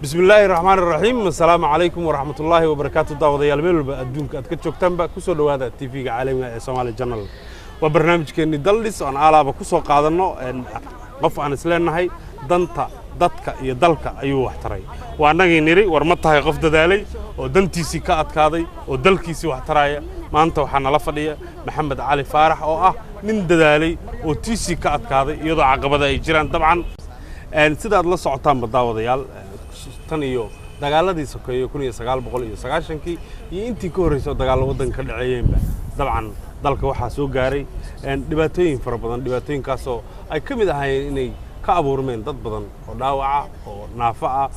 بسم الله الرحمن الرحيم السلام عليكم ورحمة الله وبركاته داوديال ميل adduunka aad ka joogtaan ba ku soo dhawaada TV-ga caalamiga ee Somali Channel waa barnaamijkeeni Daldis oo aan alaaba ku soo qaadano qof aan isleenahay danta dadka iyo dalka ayuu wax taray waa anagii niri war ma tahay qof dadaalay oo dantiisi ka adkaaday oo dalkiisi wax taraya maanta waxa nala fadhiya Maxamed Cali Faarax oo ah nin dadaalay oo tiisi ka adkaaday iyadoo caqabada ay jiraan dabcan sida aad la socotaan daawadayaal tan iyo dagaaladii sokeeyay 1990kii iyo intii ka horeysay dagaal wadanka ka dhaceeyeenba dabcan dalka waxa soo gaaray dhibaatooyin fara badan dhibaatooyinkaas oo ay ka mid ahaayeen inay ka abuurmeen dad badan oo dhaawaca oo naafa ah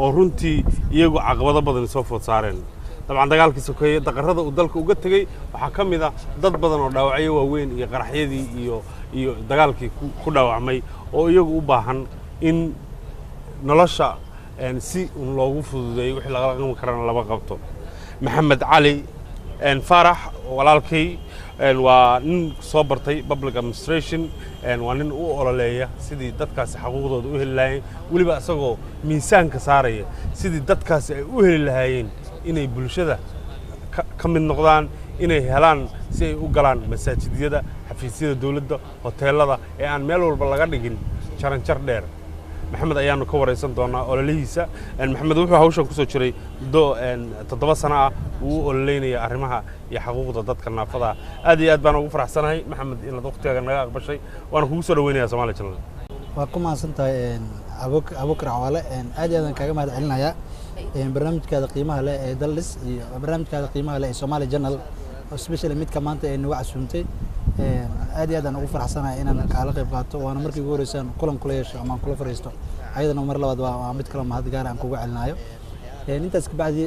oo runtii iyagu caqabado badan soo food saareen dabcan dagaalkii sokeeyay daqarada uu dalka uga tagay waxa ka mid ah dad badan oo dhaawacyo waaweyn iyo qaraxyadii iyo dagaalkii ku dhaawacmay oo iyagu u baahan in nolosha si loogu fududeeyo wixii laga qaadan karana laba qabto Maxamed Cali Faarax walaalkay waa nin soo bartay public administration waa nin u ololeeya sidii dadkaasi xuquuqdooda u heli lahaayeen waliba asagoo miisaanka saaraya sidii dadkaasi ay u heli lahaayeen inay bulshada ka mid noqdaan inay helaan si ay u galaan masaajidada xafiisyada dawladda hoteelada ee aan meel walba laga dhigin jaranjar dheer maxamed ayaanu ka wareysan doonaa ololihiisa maxamed wuxuu hawshan ku soo jiray 7 sano ah uu ololeynaya arrimaha iyo xuquuqda dadka naafada aad iyo aad baan ugu faraxsanahay maxamed inaad waqtiga naga aqbashay waan kugu soo dhaweynayaa Somali Channel waa ku maasantahay abukar Cawaale aad iyo aad kaaga mahad celinayaa barnaamijkaada qiimaha leh ee Daldis iyo barnaamijkaada qiimaha leh ee Somali Channel especially mid ka maanta ee nagu casuumtay aad iyo aad aan ugu faraxsanahay inaan kala qayb qaato waana markii ugu horeysay kulan kula yeesho ama kula fariisto ayadana mar labaad waa mid kale mahad gaar aan kugu celinayo intaas ka bacdi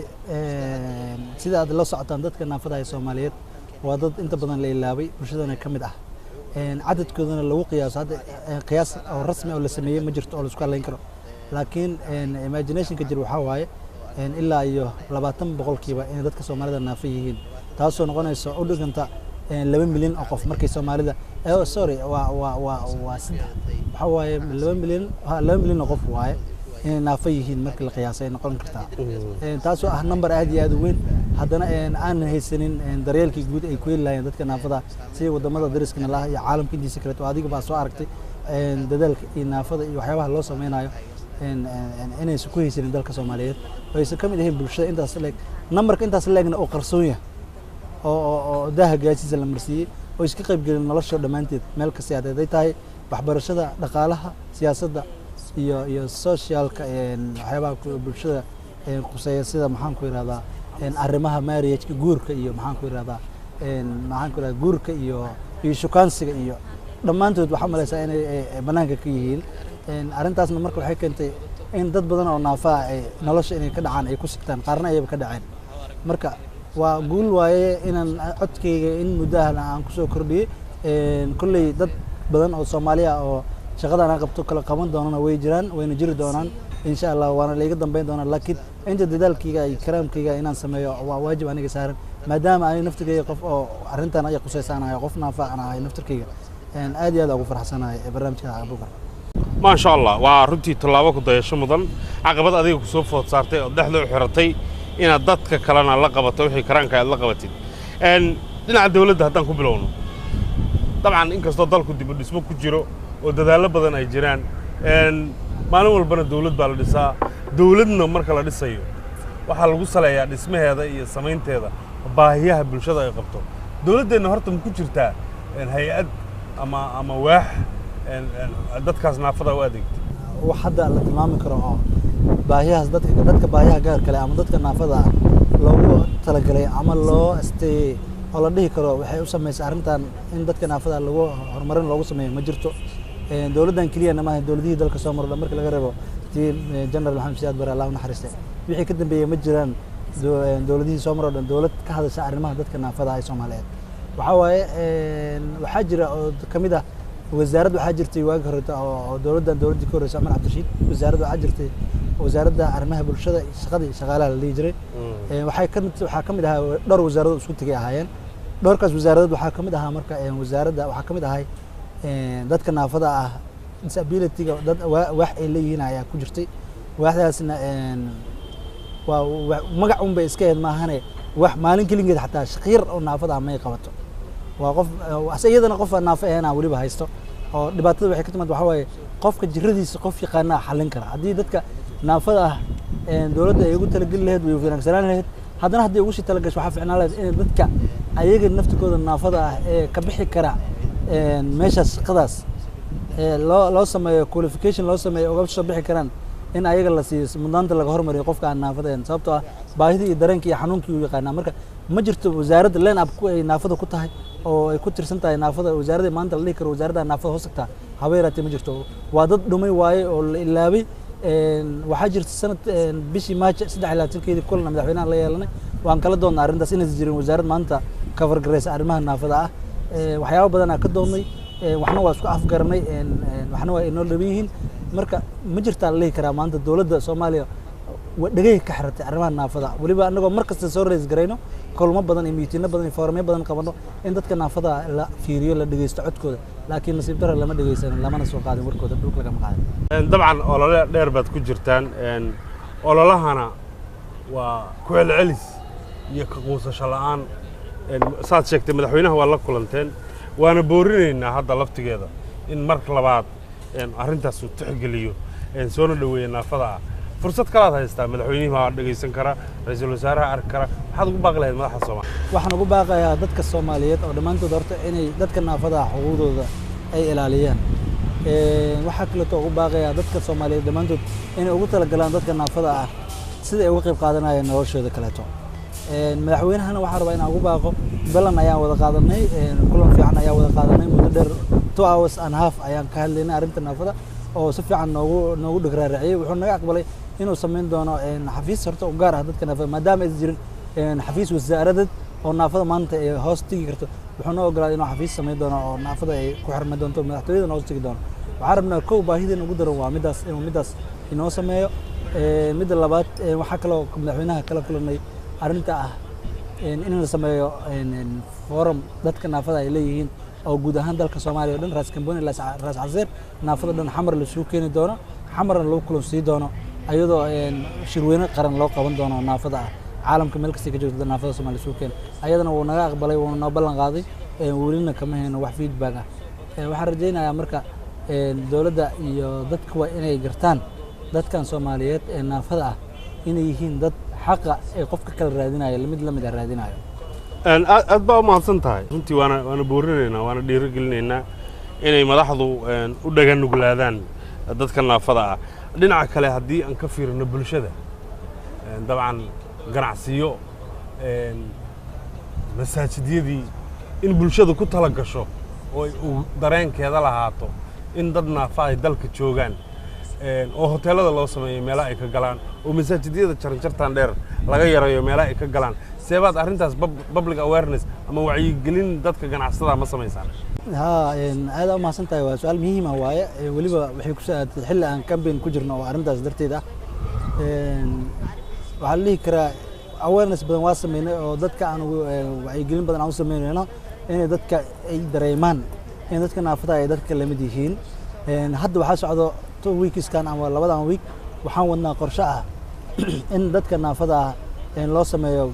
sida aad la socotaan dadka naafada ee Soomaaliyeed waa dad inta badan la ilaabay bulshadana ka mid ah cadadkoodana lagu qiyaaso hadda qiyaas oo rasmi oo la sameeyay ma jirto oo la isku haleyn karo laakiin imagination ka jir waxa waaye ilaa iyo 20% in dadka Soomaalida naafa yihiin taasoo noqonaysa u dhiganta 2 milyan oo qof markay Soomaalida sorry waxa waaye 2 milyan oo qof waaye in naafa yihiin markii la qiyaasay noqon kartaa taasoo ah number aad iyo aad u weyn haddana aan haysanin daryeelkii guud ay ku helayeen dadka naafada si wadamada dariska ah iyo caalamka intiisa kale oo adiga baa soo aragtay dadaalka iyo naafada iyo waxyaabaha loo sameeyo inay isku haysanin dalka Soomaaliyeed oo ay ka mid yihiin bulshada intaas leeg numberka intaas leegna oo qarsoon yahay oo daaha gaasiisa la marsiiyay oo iska qayb galin nolosha dhamaanteed meel kasta ay tahay waxbarashada dhaqaalaha siyaasadda iyo socialka waxyaabaha bulshada quseeya sida maxaan ku yiraahdaa arrimaha marriage guurka iyo maxaan ku yiraahdaa guurka iyo shukaansiga iyo dhamaantood waxa malaysaa inay banaanka ka yihiin arintaasna marka waxay keentay in dad badan oo naafa ay nolosha inay ka dhacaan ay ku sigtaan qaarna ayaba ka dhaceen marka waa guul waaye inaan codkayga in muddaha aan ku soo kordhiyay kulley dad badan oo Soomaaliya oo shaqadan aan qabto kala qaban doonana way jiraan wayna jiri doonaan insha Allah waana la iga dambeyn doonaa laakiin inta dadaalkayga iyo karaamkayga inaan sameeyo waa waajib aniga saaran maadaama ay naftigayga qof oo arintan ay quseysanayo qof naafa aan ahay naftirkayga aad iyo aad ugu faraxsanahay barnaamijka abukar ما شاء الله وارنتي طلابك ضيش مدن عقبات أديك سوف صارتي ودحلو حرتي إن ضدك كلنا لقبته وحي كرانك لقبتي إن دنا الدولة هتان كبلونه طبعا إنك استضل كنت بالنسبة كجرو ودلالة بدن أي جيران إن ما نقول بنا الدولة بالدسا دولتنا مركلا دسايو وحال وصل يعني اسمه هذا السمين هذا باهيها بالشدة يقبته دولة النهاردة مكجرتها إن هيئات أما واح dadkaas naafada u adeegto waxada la tilmaami karo baahiyahaas dadka baahiyaha gaar kale ama dadka naafada loogu talagalay ama loo astay oo la dhihi karo waxay u sameeyay arintan in dadka naafada lagu horumarin loogu sameeyo ma jirto dawladdan kaliya ma aha dawladihii dalka soo maray marka laga reebo General Maxamed Siyaad Bare Allah naxariistay wixii ka dambeeyay ma jiraan dawladihii soo maray dawlad ka hadasha arrimaha dadka naafada ay Soomaaliyeed waxa waaye waxa jira oo kamid ah وزارة وحاجرتي واجهرت أو دولة كورة سامر عبد الرشيد وزارة وحاجرتي وزارة أرمها بالشدة شغالة اللي يجري وحاكم ده دور وزارة سكوت جاي هاين دور كاس وزارة وحاكم ده مركز وزارة وحاكم ده هاي ده كنا فضاء disability dad wax ay leeyihiin ayaa ku jirtay waaxdaasna waa magac un bay iska ahayd maahane wax maalin keligeed xataa shaqyar oo naafada ah may qabato waa qof iyadana qof naafo ahna waliba haysto oo dhibaatada waxay ka timaad waxa waaye qofka jiradiisa qof yaqaana xallin kara haddii dadka naafada ah dowladda ay ugu talagelin lahayd way wanaagsanaan lahayd haddana haddii ugu sii talagasho waxaa fiicnaan lahayd in dadka ayaga naftikooda naafada ah ee ka bixi kara meeshaas shaqadaas loo sameeyo qualification loo sameeyo uga soo bixi karaan in ayaga la siiyo mudnaanta laga hormariyo qofka aan naafada ahayn sababtoo ah baahida iyo dareenka iyo xanuunkii uu yaqaanaa marka ma jirto wasaaradda line up ay naafada ku tahay oo ay ku tirsan tahay naafada wasaaradda maanta la dhihi karo wasaaradda naafada hoos tagtaa haba yaraatee ma jirto waa dad dhumay waaye oo la ilaabay waxaa jirta sanad bishii maajo 23 kulana madaxweynaha la yeelanay waan kala doonnay arrintaas inaysan jirin wasaarad maanta cover gareysa arrimaha naafada ah waxyaabo badan aan ka doonnay waxna waa isku afgaranay waxna waa inoo dhaban yihiin marka ma jirtaa la dhihi karaa maanta dowladda Soomaaliya dhagay ka xiratay arrimaha naafada waliba anagoo markasta soo rays gareyno kulmo badan iyo miitiino badan iyo fooramo badan qabano in dadka naafada la fiiriyo la dhageysto codkooda laakiin nasiib darro lama dhageysan lamana soo qaadin warkooda dhulka laga maqaadin dabcan olole dheer baad ku jirtaan ololahana waa ku celcelis iyo ka quusasho la'aan saad sheegtay madaxweynaha waa la kulanteen waana boorinaynaa hadda laftigeeda in mar labaad arrintaas uu tixgeliyo soona dhaweeyo naafada ah fursad kalaad haystaa madaxweynaha waa dhageysan kara ra'iisul wasaaraha arki kara waxaad ugu baaqi lahayd madaxda Soomaaliya waxaan ugu baaqayaa dadka Soomaaliyeed oo dhamaantood horta inay dadka naafada ah xuquuqdooda ay ilaaliyaan waxa kale oo ugu baaqayaa dadka Soomaaliyeed dhamaantood inay ugu talagalaan dadka naafada ah sida ay uga qayb qaadanayaan noloshooda kaleeto madaxweynahana waxaan rabaa inaan ugu baaqo balan ayaan wada qaadanay kulan fiican ayaan wada qaadanay muddo dheer 2 hours and half ayaan ka hadlaynay arrinta naafada oo si fiican noogu dhigraaraciyay wuxuu naga aqbalay inuu sameyn doono xafiis horta u gaar ah dadka naafada maadaama ay jirin xafiis wasaaradeed oo naafada maanta ay hoos tigi karto wuxuu noo ogolaaday inuu xafiis sameyn doono oo naafada ay ku xirma doonto madaxtooyada hoos tigi doono waxaan rabnaa kow baahideen ugu daran waa midaas inuu midaas inoo sameeyo midda labaad waxaa kaloo madaxweynaha kala kulanay arrinta ah in la sameeyo forum dadka naafada ay leeyihiin oo guud ahaan dalka Soomaaliya oo dhan raas Kamboni raas Caseer naafada dhan xamar la soo keeni doono xamarna loo kulan sii doono ayadoo shirweyne qaran loo qaban doono naafada ah caalamka meel kasta ka joogta naafada Soomaaliya soo keen ayadana wuu naga aqbalay wuu noo ballan qaaday welina kama hayno wax feedback ah waxaan rajaynayaa marka dowladda iyo dadku waa inay gartaan dadkan Soomaaliyeed ee naafada ah inay yihiin dad xaqa ay qofka kala raadinayo mid la mid ah raadinayo aad baa u mahadsan tahay runtii waana boorinaynaa waana dhiirigelinaynaa inay madaxdu u dhagan nuglaadaan dadka naafada ah dhinaca kale haddii aan ka fiirino bulshada dabcan ganacsiyo masaajidyadii in bulshadu ku tala gasho oo ay dareenkeeda lahaato in dad naafa ay dalka joogaan oo hoteelada loo sameeyo meelaha ay ka galaan oo masaajidyada jarjartan dheer laga yarayo meelaha ay ka galaan seebaad arrintaas public awareness ama wacyigelin dadka ganacsatada ma samaysaan aad u mahadsan tahay waa su'aal muhiim ah waaye waliba waxay ku saacaday xilli aan campaign ku jirno oo arrintaas darteed ah waxa la dhihi karaa awareness badan waa sameynay oo dadka aan wacyigelin badan aan u sameynayno in dadka ay dareemaan in dadka naafada ay dadka la mid yihiin hadda waxaa socdo 2 weeks kan ama labadan week waxaan wadnaa qorshe ah in dadka naafada ah loo sameeyo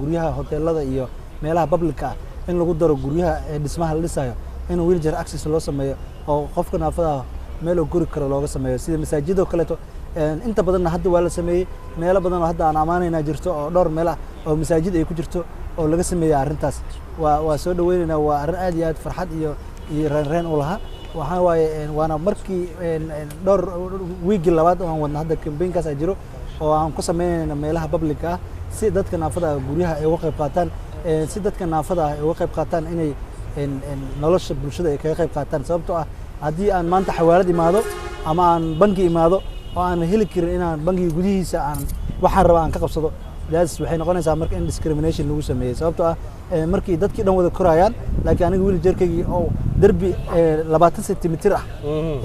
guryaha hoteelada iyo meelaha public ah in lagu daro guryaha dhismaha la dhisayo in wheelchair access loo sameeyo oo qofka naafada meel uu guri karo looga sameeyo sida masaajidda kale to inta badan hadda waa la sameeyay meelo badan oo hadda aan amaanayna jirto oo dhowr meel ah oo masaajid ay ku jirto oo laga sameeyay arrintaas waa soo dhaweynaynaa waa arrin aad iyo aad farxad iyo reen u lahaa waxaan waaye waana markii dhowr weegi labaad oo aan wadna hadda campaignkaas ay jiro oo aan ku sameynayna meelaha public ah si dadka naafada guryaha ay uga qayb qaataan si dadka naafada ay uga qayb qaataan inay nolosha bulshada ay kaga qayb qaataan sababtoo ah haddii aan maanta xawaalad imaado ama aan bangi imaado oo aan heli karin inaan bangiga gudihiisa aan waxaan rabaa aan ka qabsado daas waxay noqonaysaa marka in discrimination lagu sameeyay sababtoo ah markii dadkii dhan wada korayaan laakiin aniga wheelchairkaygii oo darbi 20 sentimitir ah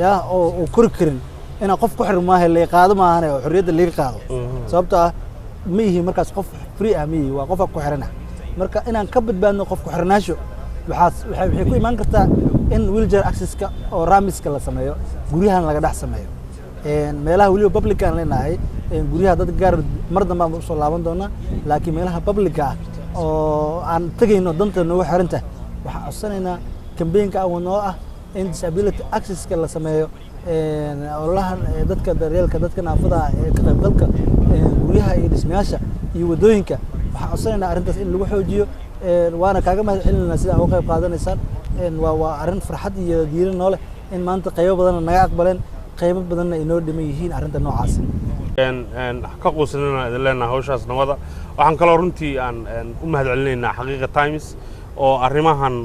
yaa oo kori karin inaan qof ku xiran maahay la qaado maahan oo xorriyadda laga qaado sababtoo ah ma yihi markaas qof free ah ma yihi waa qof ku xiran marka inaan ka badbaadno qof ku xirnaasho waxay ku imaan kartaa in wheelchair access-ka oo ramiska la sameeyo guryahan laga dhex sameeyo meelaha weliba public aan leenahay guryaha dad gaar mar dambe aan usoo laaban doonaa laakiin meelaha publica ah oo aan tegayno danta noogu xiran tahay waxaan codsanaynaa kambeynka awanoo ah in disability accesska la sameeyo ololahan dadka daryeelka dadka naafada ee ka qaybgalka guryaha iyo dhismayaasha iyo wadooyinka waxaan codsanaynaa arrintaas in lagu xoojiyo waana kaaga mahad celinayna sida uga qayb qaadanaysaan waa arrin farxad iyo diirin noole in maanta qaybo badanna naga aqbaleen qaybo badanna inoo dhiman yihiin arrinta noocaas ka quusanana idin leenahay hawshaas nabada waxaan kaloo runtii aan u mahad celinaynaa xaqiiqa times oo arrimahan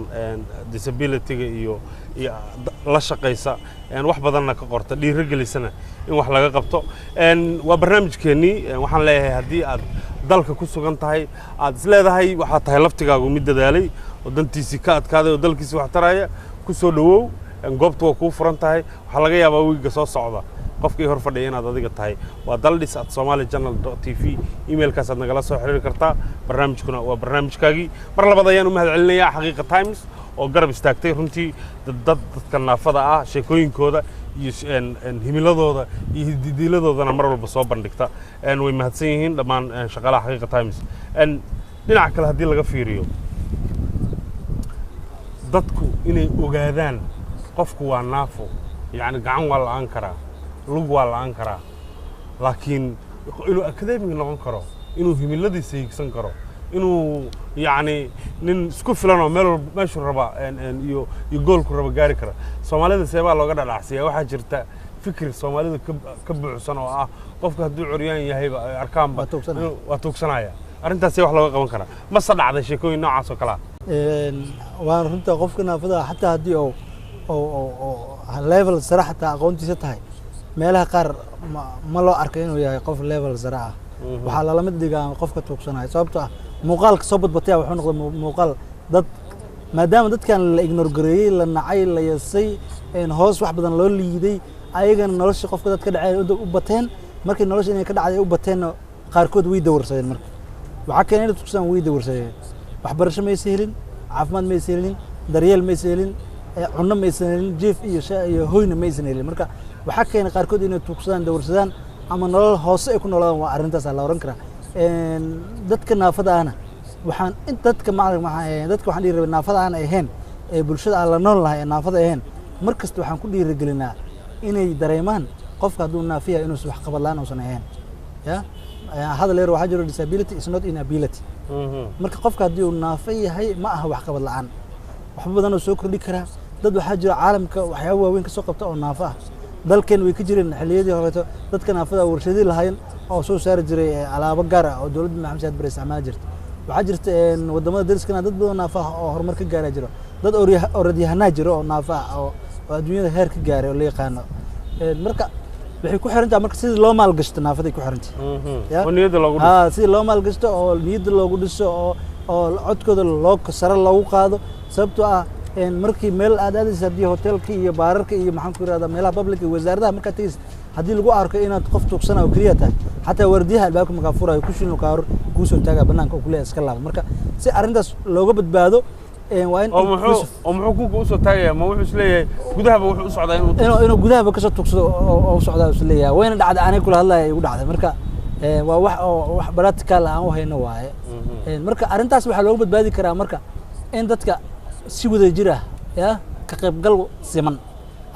disability-ga iyo la shaqaysa wax badanna ka qorta dhiirigelisana in wax laga qabto waa barnaamijkeennii waxaan leeyahay haddii aad dalka ku sugan tahay aad isleedahay waxaad tahay laftigaagu mid dadaalay oo dantiisii ka adkaaday oo dalkiisii wax taraya ku soo dhawow goobtu waa kuu furan tahay waxaa laga yaabaa wiiga soo socda qofkii hor fadhiya inaad adiga tahay waa daldis@somalijournal.tv emailkaas aad nagala soo xiriiri kartaa barnaamijkuna waa barnaamijkaagii mar labaad ayaan u mahad celinayaa xaqiiqa times oo garab istaagtay runtii dadka naafada ah sheekooyinkooda iyo himiladooda iyo hididiiladoodana mar walba soo bandhigta way mahadsan yihiin dhammaan shaqaalaha xaqiiqa times dhinaca kale haddii laga fiiriyo dadku inay ogaadaan qofku waa naafo yacni gacan waa la'aan karaa lug waa la'aan karaa laakiin inuu academic noqon karo inuu himiladiisa higsan karo inuu yacni nin isku filan oo meeshuu raba iyo goolku raba gaari kara soomaalida seebaa looga dhadhacsiyaa waxaa jirta fikir soomaalida ka buuxsan oo ah qofka hadduu curyaan yahayba arkaanba waa tuugsanaya arrintaasee wax looga qaban karaa mase dhacday sheekooyin noocaas oo kale ah waan runta qofka naafada xataa haddii oo level sare xataa aqoontiisa tahay meelaha qaar ma loo arko inuu yahay qof level sare ah waxaa lala mid dhigaa qofka tuugsanaya sababtoo ah muuqaalka soo badbataya wuxuu noqday muuqaal dad maadaama dadkan la ignore gareeyey la nacay la yasay hoos wax badan loo liiday ayagana nolosha qofka dad ka dhacay u bateen markii nolosha inay ka dhacday u bateenna qaarkood way dawarsadeen marka waxaa keenay inay tuugsan way dawarsadeen waxbarasho maysa helin caafimaad maysa helin daryeel maysa helin cunno maysan helin jiif iyo hoyna maysan helin marka waxaa keenay qaarkood inay tuugsadaan dawarsadaan ama nolol hoose ay ku noolaadaan waa arrintaas la oran karaa dadka naafada ahna waxaan dadka waxaan dhihi rabay naafada aan ahayn ee bulshada aan la nool lahay ee naafada ahayn mar kasta waxaan ku dhiirigelinaa inay dareemaan qofka hadduu naafiya inuusan wax qabad la'aan uusan ahayn ya hadal yar waxaa jiro disability is not inability marka qofka haddii uu naafo yahay ma aha wax qabad la'aan waxba badan oo soo kordhi karaa dad waxaa jira caalamka waxyaabo waaweyn ka soo qabta oo naafo ah dalkeen way ka jireen xilliyadii horeeto dadka naafada warshadii lahayn oo soo saari jiray alaabo gaar ah oo dowladda maxamed saad bare isticmaali jirta waxaa jirta wadamada dariskana dad badan naafo ah oo horumar ka gaaray jiro dad orodyahanaa jiro oo naafo ah oo adduunyada heer ka gaaray oo la yaqaano marka waxay ku xiran tahay marka sidii loo maalgashto naafaday ku xiran tahay oo niyadda loogu dhiso sidii loo maalgashto oo niyadda loogu dhiso oo codkooda sare loogu qaado sababtoo ah markii meel aad aadaysa haddii hotelka iyo baararka iyo maxaan ku yirahdaa meelaha public iyo wasaaradaha markaad tegaysa haddii lagu arko inaad qof tuugsana oo keliya tahay xataa waardiyaha albaabka markaa furayo ku shilin kaar kuu soo taagaa bannaanka oo kuleeya iska laaba marka si arrintaas looga badbaado waa in muxuu kuuga usoo taagaya ma wuxuu isleeyahay gudahaba wuxuu u socdaa inuu gudahaba kasoo tuugsado oo u socdaa isleeyahay wayna dhacday anay kula hadlaya igu dhacday marka waa wax practical aan u hayno waaye marka arrintaas waxaa looga badbaadi karaa marka in dadka si wada jir ah ya ka qaybgal siman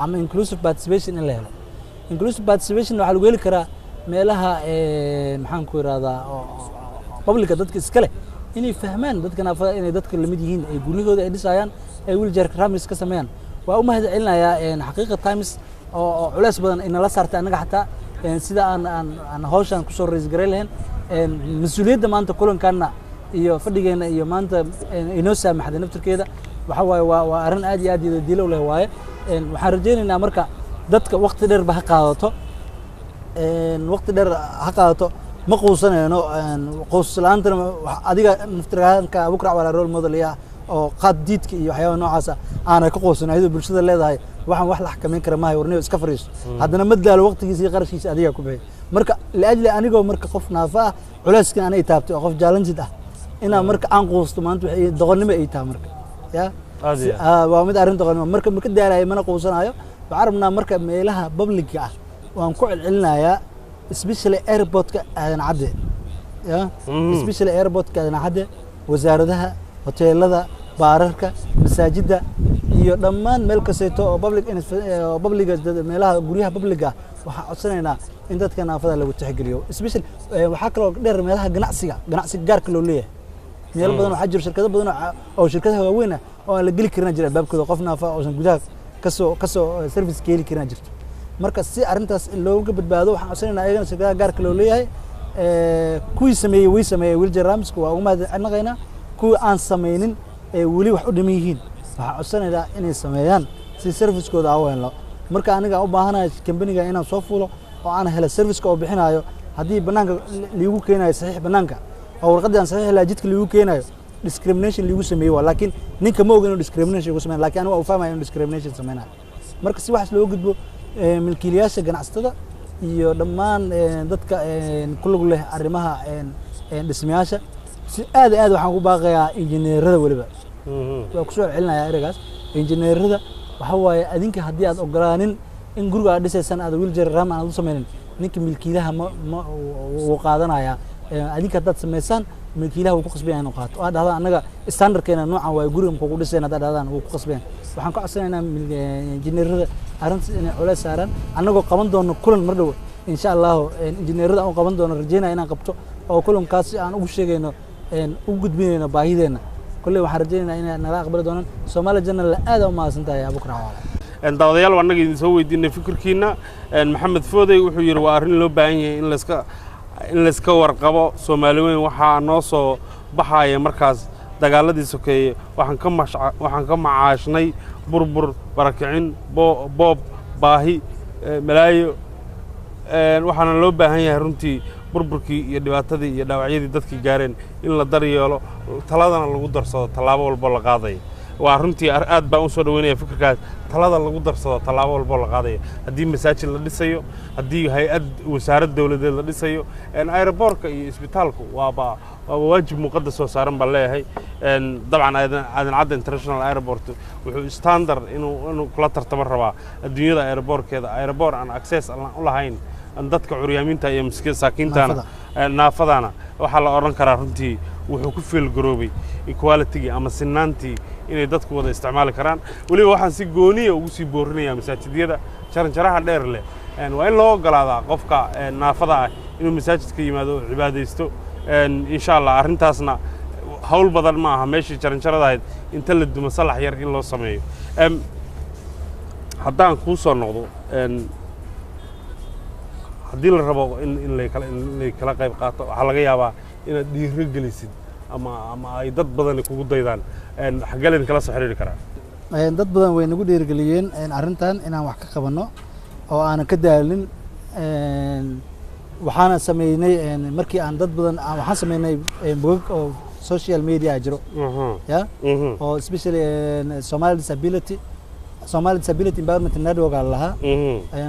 ama inclusive participation in la helo inclusive participation waxaa lagu heli karaa meelaha maxaan ku yiraahdaa publica dadka iska leh inay fahmaan dadka naafada inay dadka lamid yihiin ay guryahooda ay dhisayaan ay wheelchair ramis ka sameeyaan waa u mahad celinayaa xaqiiqa times oo culays badan inala saartay annaga xataa sida aan hawshan kusoo rays garay lahayn mas-uuliyadda maanta kulankaana iyo fadhigeena iyo maanta inoo saamaxday naftirkeeda waxa waaye waa arrin aad iyo aad diilow leh waaye waxaan rajaynaynaa marka dadka waqti dheer ba ha qaadato ma quusanayno quus la'aantana adiga naftirkaanka abukrac walaa role model ah oo qaad diidka iyo waxyaaba noocaas aanay ka quusan ayadoo bulshada leedahay waxaan wax la xakameyn kara maahay warniyo iska fariiso haddana ma daalo waqtigiisa iyo qarashkiisa adiga ku bixi marka laajli anigoo marka qof naafa ah culayskan anay taabtay oo qof challenge ah inaan marka aan quusto maanta waxay doqonnimo ay tahay marka ya waa mid arrin doqonnimo marka daalayo mana quusanayo waxaan rabnaa marka meelaha public ah waan ku celcelinayaa especially airportka aadan cadde ya especially airportka aadan cadde wasaaradaha hoteelada baararka masaajida iyo dhammaan meel kasto oo public meelaha guryaha public ah waxa codsanaynaa in dadka naafada lagu tixgeliyo especially waxa kale oo dheer meelaha ganacsiga gaarka loo leeyahay meel badan waxa jira shirkado badan oo shirkadaha waaweyn oo aan la geli karin jira albaabkooda qof naafa oo gudaha kasoo service keeli karin jirto marka si arintaas looga badbaado waxaan codsanaynaa ayagana shirkadaha gaarka loo leeyahay kuwii sameeyay wheelchair ramps waa ugu mahadnaqaynaa kuwii aan sameynin weli wax u dhiman yihiin waxaan codsanaynaa inay sameeyaan si service-kooda aan u helno marka aniga u baahanahay company-ga inaan soo fuulo oo aan helo service-ka oo bixinayo haddii banaanka liigu keenayo saxiix banaanka oo warqadii aan saxiix lahaa jidka liigu keenayo discrimination liigu sameeyo waa laakiin ninka ma oga inuu discrimination igu sameeyo laakiin aniga u fahmayo inuu discrimination sameynayo marka si wax loo gudbo milkiilayaasha ganacsatada iyo dhammaan dadka ku lug leh arrimaha dhismayaasha si aad waxaan ku baaqayaa injineerada waliba waa ku soo celinayaa eragaas injineerada waxa waaye adinka haddii aad ogolaanin in guriga aad dhisaysan aad wheelchair ramp aan u sameynin ninka milkiilaha wuu qaadanayaa adinka haddaad samaysaan milkiilaha wuu ku qasbaya inuu qaato oo dhahdaan annaga standardkeena noocan waaye guriga muxuu ku dhisayna haddaad dhahdaan wuu ku qasbayan waxaan ka codsanaynaa injineerada arrintaas inay culays saaraan annagoo qaban doono kulan mar dhow insha allahu injineerada aan qaban doono rajeynaya inaan qabto oo kulankaas aan ugu sheegayno u gudbinayno baahideena كل واحد رجعنا إن نلاقي بردونا سومالي جنة الأداء وما سنتها يا بكرة عوالة. داوديال وانا قاعدين نسوي دينا فكر كينا محمد فودي وحير وارين لو باينه إن لسكا ورقبة سوماليين وحا ناصو بحايا مركز دقالدي سكي وحن كم عاشني بربر بركعين بوب باهي ملايو وحنا لو باينه رنتي burburkii iyo dhibaatadii iyo dhaawacyadii dadkii gaareen in la daryeelo taladana lagu darsado talaabo walba la qaaday waa runtii aad baan u soo dhaweynaya fikirkaas talada lagu darsado talaabo walba la qaaday haddii masaajid la dhisayo haddii hay'ad wasaaradda dawladeed la dhisayo aeroportka iyo isbitaalku waa waajib muqaddas oo saaran baa leeyahay dabcan aadan cadde international airport wuxuu standard inuu kula tartamo rabaa adduunyada aeroportkeeda aeroport aan access u lahayn dadka curyaaminta iyo masaakiintana naafadana waxa la oran karaa runtii wuxuu ku feel garoobay equality ama sinaantii inay dadku wada isticmaali karaan waliba waxaan si gooniya ugu sii boorinayaa masaajidiyada jaranjaraha dheer leh waa in loo ogolaadaa qofka naafada ah inuu masaajidka yimaado oo cibaadaysto insha Allah arrintaasna hawl badan ma aha meeshii jaranjarada ahayd inta la dumo salax yar in loo sameeyo haddaan ku soo noqdo haddii la rabo in la kala qayb qaato waxa laga yaabaa inaad dhiiro gelisid ama ay dad badan kugu daydaan xagalin kala soo xiriiri karaa dad badan way nagu dhiirigeliyeen arrintan inaan wax ka qabanno oo aanan ka daalin waxaana sameynay markii aan dad badan waxaan sameynay bogag oo social media jiro ya oo especially Somali Disability Empowerment Network laha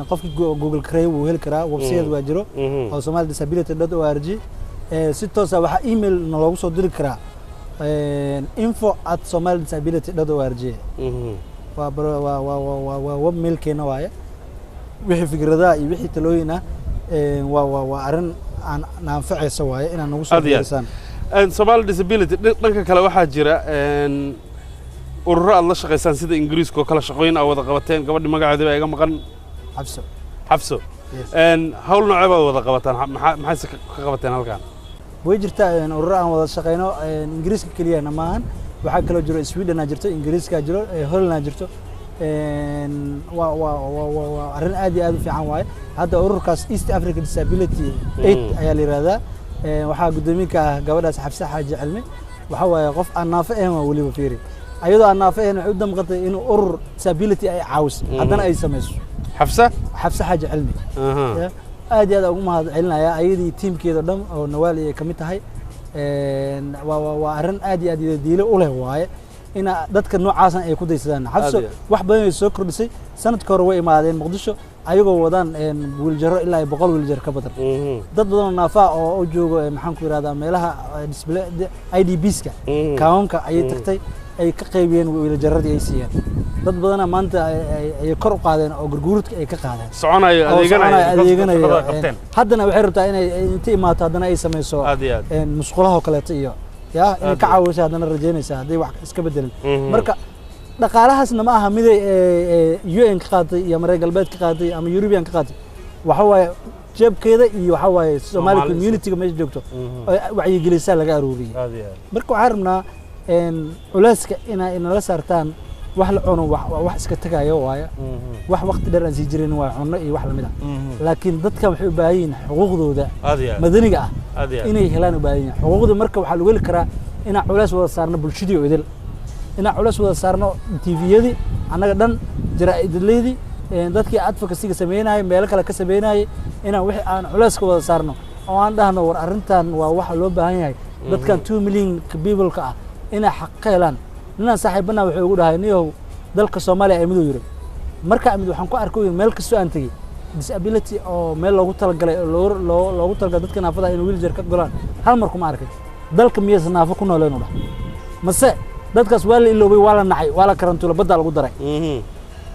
qofki Google Chrome wuu heli karaa website waa jiro oo somali-disability.org si toos ah waxa email naloogu soo diri karaa info@somali-disability.org waa web mailkeena waaye wixii fikradaha iyo wixii talooyin ah waa arrin aan anfacayso waaye inaan nagu soo dirsaan Somali Disability dhanka kale waxaa jira ururo aad la shaqaysaan sida Ingiriiska oo kala shaqooyin aad wada qabateen gabadhi magaceeda ay iga maqan Xafso hawl nooc ah wada qabataan maxay ka qabateen halkan way jirtaa ururo aan wada shaqeyno Ingiriiska kaliya maahan waxa kale jiro Sweden jirto Ingiriiska jiro Holland jirto waa arrin aad iyo aad u fiican waaye hadda ururkaas East Africa Disability Aid ayaa la yiraahdaa waxaa gudoominka gabadhaas Xafsa Xaaji Cilmi waxa waaye qof aan naafo ahayn waliba fiiri ayadoo aan naafo ahayn waxay u damqatay in urur disability ay caawis haddana ay samayso Xafsa Xaaji Cilmi aad iyo aad ugu mahad celinayaa ayadii tiimkeeda dhan oo Nawaali ay kamid tahay waa arrin aad iyo aad diilo u leh waaye in dadka noocaas ay ku daysadaan Xafsa wax badan ay soo kordhisay sanadka hore way imaadeen Muqdisho ayagoo wadaan wiiljaro ilaa 100 wiiljar ka badan dad badan oo naafa oo u joogo maxaan ku yiraahdaa meelaha display IDBs-ka kaamka ay tagtay ay ka qaybiyeen wiiljaradii ay siiyeen dad badana maanta ay kor u qaadeen oo gurguurudka ay ka qaadeen soconayo adeeganayo haddana waxay rabtaa inay inta imaato haddana ay samayso musqulaha kaleeto iyo yaa in ka caawiso haddana rajaynaysaa haddii wax iska bedelin marka dhaqaalahaasna ma aha mid UN ka qaatay iyo Mareykan galbeed ka qaatay ama European ka qaatay waxa waaye jeebkeeda iyo waxa waaye Somali community-ga meesha joogto wacyi gelisa laga aruuriyay marka waxaan rabnaa culeyska inay la saartaan wax la cuno wax iska tagayo waaye wax waqti dheer aan sii jirin waa cunno iyo wax lamid ah laakiin dadka waxay u baahan yihiin xuquuqdooda madaniga ah inay helaan u baahan yihiin xuquuqda marka waxa lagu heli karaa in culeys wada saarno bulshadii oo idil in culeys wada saarno TV-yadii annaga dhan jaraa'idleedii dadkii advocacy-ga sameynayay meel kale ka sameynayay inaan wixii aan culeys ka wada saarno oo aan dhahno war arrintan waa wax loo baahan yahay dadkan 2 million people-ka ah inay xaq ka helaan ninaan saaxiibana wuxuu ugu dhahay niyow dalka Soomaaliya ay midoo yiri marka mid waxaan ku arkay meel kasta aan tagay disability oo meel loogu talagalay loogu talagalay dadka naafada in wheelchair ka golaan hal mar kuma arkay dalka miyas naafo ku nooleen u dhahay mase dadkaas waa la iloobay waa la nacay waa la karantuula badda lagu daray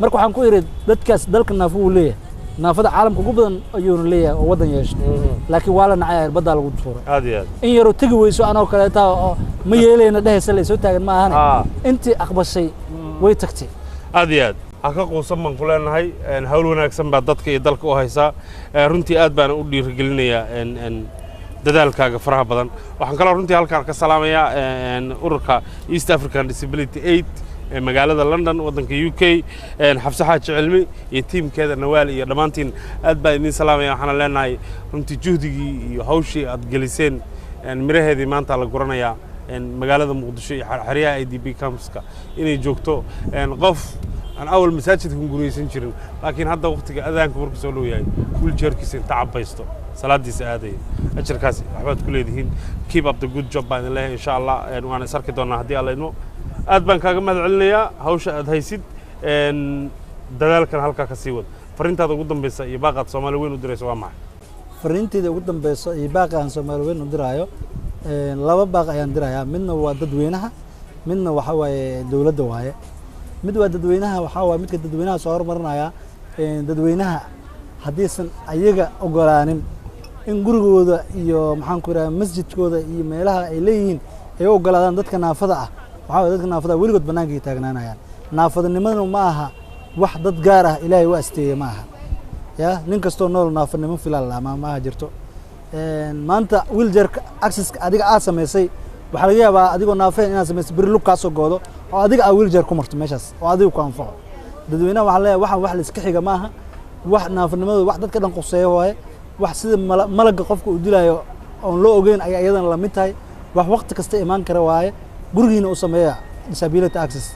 marka waxaan ku yiri dadkaas dalka naafo uu leeyahay naafada caalamka ugu badan ayuu leeyahay oo wadan yeeshay laakiin waa la nacay badda lagu tuuray in yaro tagi weyso anoo kale taa ma yeelayna dhahaysa la soo taagan ma ahan intii aqbashay way tagtay aad ka quusan baan ku leenahay hawl wanaagsan baa dadka iyo dalka u haysaa runtii aad baan u dhiirigelinayaa dadaalkaaga faraha badan waxaan kaloo runtii halkaan ka salaamayaa ururka East African Disability Aid magaalada London wadanka UK xabsa xaaji cilmi iyo tiimkeeda Nawaal iyo dhamaantiin aad baan idin salaamaya waxaan leenahay runtii juhdigii iyo hawshii aad geliseen miraheedii maanta la guranayaa magaalada Muqdisho iyo xariyaha IDP campska inay joogto qof aan awal masaajidka guriyaysan jirin laakiin hadda waqtiga adaanka markuu soo dhow yahay wheelchairkiisa inta cabaysto salaadiisa aaday ajarkaas waxbaad ku leedihiin keep up the good job baan leeyahay insha Allah waan isarki doonaa haddii alla idmo aad baan kaaga mahad celinayaa hawsha aad haysid dadaalkan halka ka sii wad fariintaada ugu dambaysa iyo baaqaad Soomaali weyn u dirayso waa maxay fariinteeda ugu dambaysa iyo baaqaan Soomaali weyn u diraayo laba baaq ayaan dirayaa midna waa dadweynaha midna waxa waaye dawladda waaye mid waa dadweynaha waxa waaye midka dadweynaha soo hormarinaya dadweynaha hadiisan ayaga ogolaanin in gurigooda iyo maxaan ku yiraahdaa masjidkooda iyo meelaha ay leeyihiin ay ogolaadaan dadka naafada ah waxa dadka naafada weligood banaanka taagnaanayaan naafadnimadu ma aha wax dad gaar ah Ilaahay waa asteeyay ma aha ya nin kasto nool naafanimo filan la ma aha jirto maanta wheelchair access adiga aad sameysay waxa laga yaabaa adigoo naafeen inaad sameysay bir lug ka soo goodo oo adiga aad wheelchair ku marto meeshaas oo adiga ku anfaco dadweynaha waxa leeyahay wax la iska xiga ma aha wax naafanimadu wax dadka dhan quseeyo waaye wax sida malaga qofka uu dilayo oo loo ogeyn ay ayadan la mid tahay wax waqti kasta imaan kara waaye gurigiina u sameeyaa disability access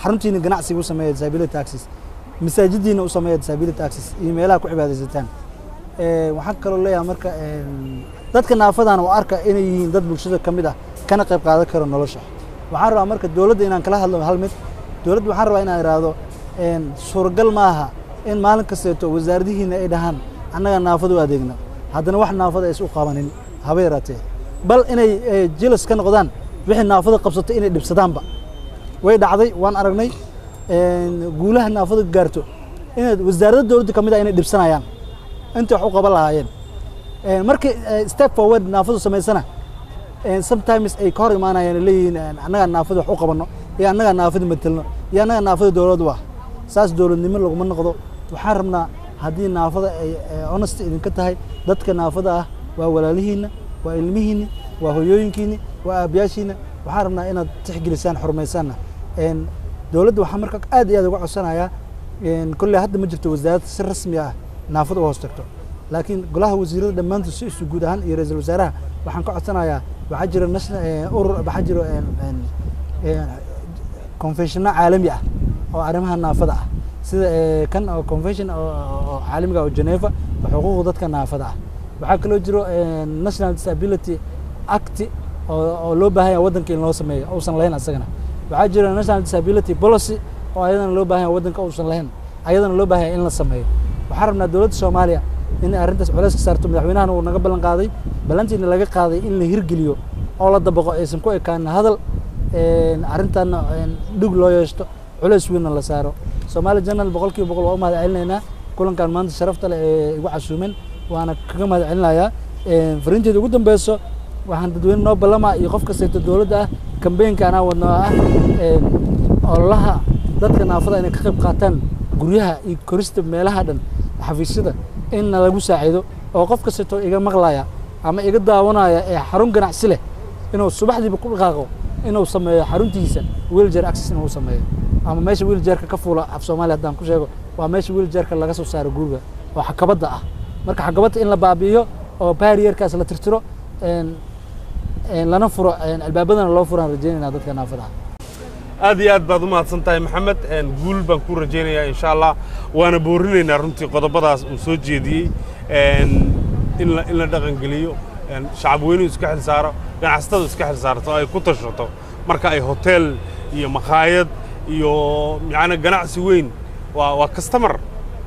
xaruntiina ganacsiga u sameeyaa disability access masaajidiina u sameeyaa disability access iyo meelaha ku cibaadaysataan waxaan kaloo leeyahay marka dadka naafadana oo arka inay yihiin dad bulshada kamid ah kana qayb qaadan karo nolosha waxaan rabaa marka dawladda inaan kala hadlo hal mid dawladda waxaan rabaa inaan iraado suuragal maaha in maalin kasteeto wasaaradihiina ay dhahaan annaga naafadu adeegna haddana wax naafada ay isu qabanin haba yaraatee bal inay jealous ka noqdaan wixii naafada qabsatay inay dhibsadaanba way dhacday waan aragnay guulaha naafada gaarto inay wasaaradda dawladda kamid ah inay dhibsanayaan inta wax u qaban lahaayeen markii step forward naafadu sameysana sometimes ay ka hor imaanayaan leeyihiin annaga naafada wax u qabanno iyo annaga naafada metelno iyo annaga naafada dawladdu waa saas dawladnimo laguma noqdo waxaan rabnaa haddii naafada ay honest idinka tahay dadka naafada ah waa walaalihiina waa ilmihiina waa hooyooyinkiina waa aabayaashiina waxaan rabnaa inaad tixgelisaan xurmaysaanna dawladda waxaa marka aad iyo aad uga codsanayaa kulley hadda ma jirto wasaarad si rasmi ah naafada u hoos tagto laakiin golaha wasiirada dhammaantood si isu guud ahaan iyo ra'iisul wasaaraha waxaan ka codsanayaa waxaa jira urur waxaa jiro convention caalami ah oo arrimaha naafada ah sida kan oo convention oo caalamiga oo Geneva xuquuqda dadka naafada ah waxaa kaloo jiro National Disability Act oo loo baahan yahay wadanka in loo sameeyo uusan lahayn asagana waxaa jira National Disability Policy oo ayadana loo baahan yahay wadanka uusan lahayn ayadana loo baahan yahay in la sameeyo waxaan rabnaa dawladda Soomaaliya in arrintaas culays ka saarto madaxweynaha uu naga ballan qaaday ballantiina laga qaaday in la hirgeliyo oo la dabaqo aysan ku ekaan hadal arrintan dhug loo yeesto culays weynna la saaro Somali Channel boqolkiiba boqol waa u mahad celinaynaa kulankan maanta sharafta leh ee igu casuumen waana kaga mahad celinayaa fariinteeda ugu dambeyso waxaan dadweyne noo ballama iyo qof kasta dowladda ah campaign-ka anaa wadno ah ololaha dadka naafada inay ka qayb qaataan guryaha iyo korista meelaha dhan xafiisyada in lagu saacido oo qof kasta iga maqlaya ama iga daawanaya ee xarun ganacsi leh inuu subaxdiiba ku dhaqaaqo inuu sameeyo xaruntiisa wheelchair access inuu sameeyo ama meesha wheelchair-ka ka fuula af Soomaali haddaan ku sheego waa meesha wheelchair-ka laga soo saaro guriga oo xakabada ah marka xakabada in la baabi'iyo oo barrier-kaas la tirtiro lana furo albaabadana loo furaan rajaynayna dadka naafada aad iyo aad baad u mahadsantahay maxamed guul baan ku rajaynayaa insha Allah waana boorinaynaa runtii qodobadaas uu soo jeediyey in la dhaqan geliyo shacab weynuhu iska xil saaro ganacsatada iska xil saarto ay ku tashato marka ay hotel iyo maqaayad iyo macna ganacsi weyn waa customer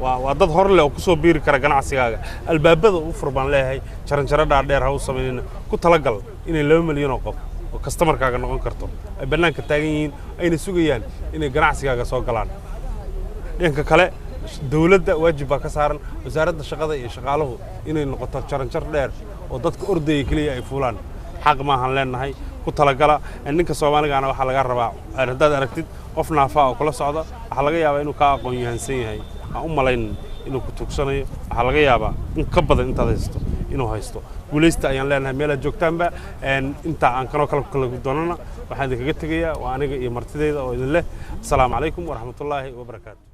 waa dad hor leh oo ku soo biiri kara ganacsigaaga albaabada u furban leeyahay jaranjaro dhaadheer ha u sameeyna ku talagal inay 2 milyan oo qof oo customer-kaaga noqon karto ay banaanka taagan yihiin ayna sugayaan inay ganacsigaaga soo galaan dhanka kale dawladda waajib baa ka saaran wasaaradda shaqada iyo shaqaaluhu inay noqoto jaranjar dheer oo dadka ordaya kaliya ay fuulaan xaq ma ahan leenahay ku talagala ninka Soomaaligaana waxa laga rabaa haddaad aragtid qof naafa oo kula socda waxa laga yaabaa inuu ka aqoon yahansan yahay aan u malayn inuu ku tugsanayo waxa laga yaabaa in ka badan intaad haysto inuu haysto guuleysta ayaan leenahay meel aad joogtaanba inta aan kala doonana waxaan idinkaga tegayaa waa aniga iyo martidayda oo idin leh assalaamu calaykum waraxmatullaahi wabarakaatuh